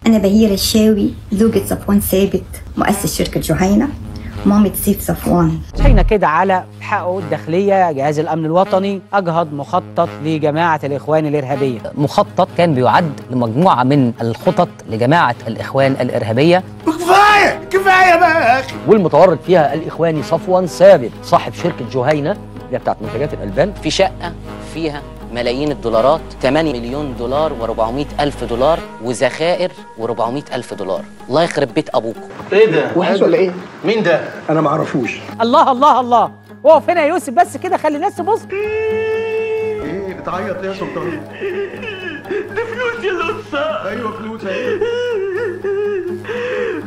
أنا بهيرة الشاوي، زوجة صفوان ثابت مؤسس شركة جهينة، مامة سيف صفوان. صحينا كده على حقه الداخلية جهاز الأمن الوطني أجهض مخطط لجماعة الإخوان الإرهابية. مخطط كان بيعد لمجموعة من الخطط لجماعة الإخوان الإرهابية. كفاية بقى يا أخي. والمتورط فيها الإخواني صفوان ثابت صاحب شركة جهينة اللي بتاعت منتجات الألبان. في شقة فيها ملايين الدولارات، 8 مليون دولار و400 ألف دولار وذخائر و400 ألف دولار. الله يخرب بيت أبوكم. إيه ده؟ وحش ولا إيه؟ مين ده؟ أنا ما أعرفوش. الله الله الله، اقف هنا يا يوسف بس كده، خلي الناس تبص. إيه بتعيط ليه يا سلطان؟ دي فلوس يا لصة. أيوه فلوس أهي.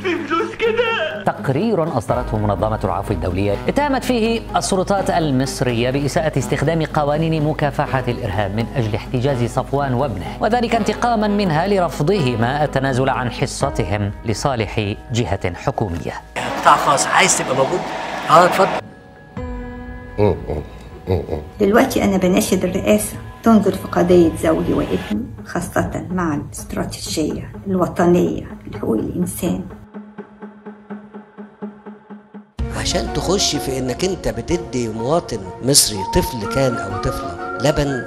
في فلوس كده. تقرير أصدرته منظمة العفو الدولية اتهمت فيه السلطات المصرية بإساءة استخدام قوانين مكافحة الإرهاب من أجل احتجاز صفوان وابنه، وذلك انتقاما منها لرفضهما التنازل عن حصتهم لصالح جهة حكومية. قطاع خاص عايز تبقى موجود؟ اتفضل. دلوقتي أنا بناشد الرئاسة تنظر في قضية زوجي وابني، خاصة مع الاستراتيجية الوطنية لحقوق الإنسان. عشان تخش في انك انت بتدي مواطن مصري، طفل كان او طفلة، لبن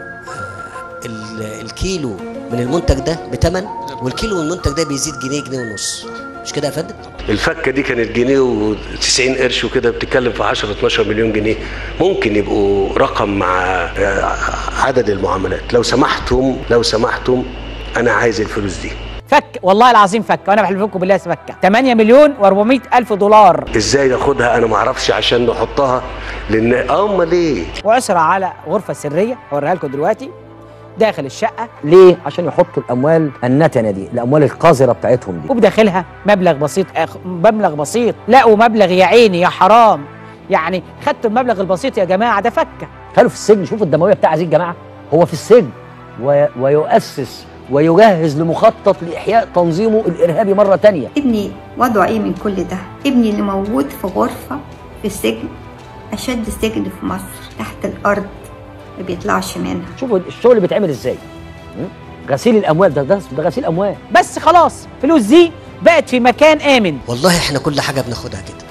الكيلو من المنتج ده بتمن، والكيلو من المنتج ده بيزيد جنيه، جنيه ونص، مش كده يا فندم؟ الفكه دي كانت جنيه و90 قرش وكده، بتتكلم في 10-12 مليون جنيه، ممكن يبقوا رقم مع عدد المعاملات. لو سمحتم انا عايز الفلوس دي. فك والله العظيم فك، وانا بحلف لكم بالله فك. 8 مليون و400 ألف دولار. ازاي ناخدها انا ما اعرفش، عشان نحطها لان امال ايه؟ وعثر على غرفه سريه هوريها لكم دلوقتي داخل الشقه. ليه؟ عشان يحطوا الاموال النتنه دي، الاموال القذره بتاعتهم دي، وبداخلها مبلغ بسيط. مبلغ بسيط، لقوا مبلغ يا عيني يا حرام. يعني خدتوا المبلغ البسيط يا جماعه، ده فكه. كانوا في السجن، شوفوا الدمويه بتاع هذه الجماعه، هو في السجن ويؤسس ويجهز لمخطط لإحياء تنظيمه الإرهابي مرة تانية. ابني وضعه إيه من كل ده؟ ابني اللي موجود في غرفة في السجن، أشد سجن في مصر، تحت الأرض ما بيطلعش منها. شوفوا الشغل اللي بيتعمل إزاي. غسيل الأموال ده غسيل أموال. بس خلاص فلوس دي بقت في مكان آمن. والله إحنا كل حاجة بناخدها كده.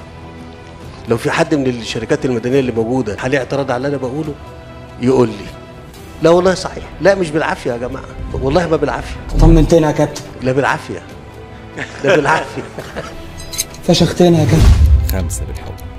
لو في حد من الشركات المدنية اللي موجودة عليه اعتراض على اللي أنا بقوله يقول لي. لا والله صحيح، لا مش بالعافية يا جماعة، والله ما بالعافية. طمنتنا يا كابتن. لا بالعافية، لا بالعافية. فشختنا يا كابتن. 5 بالحب.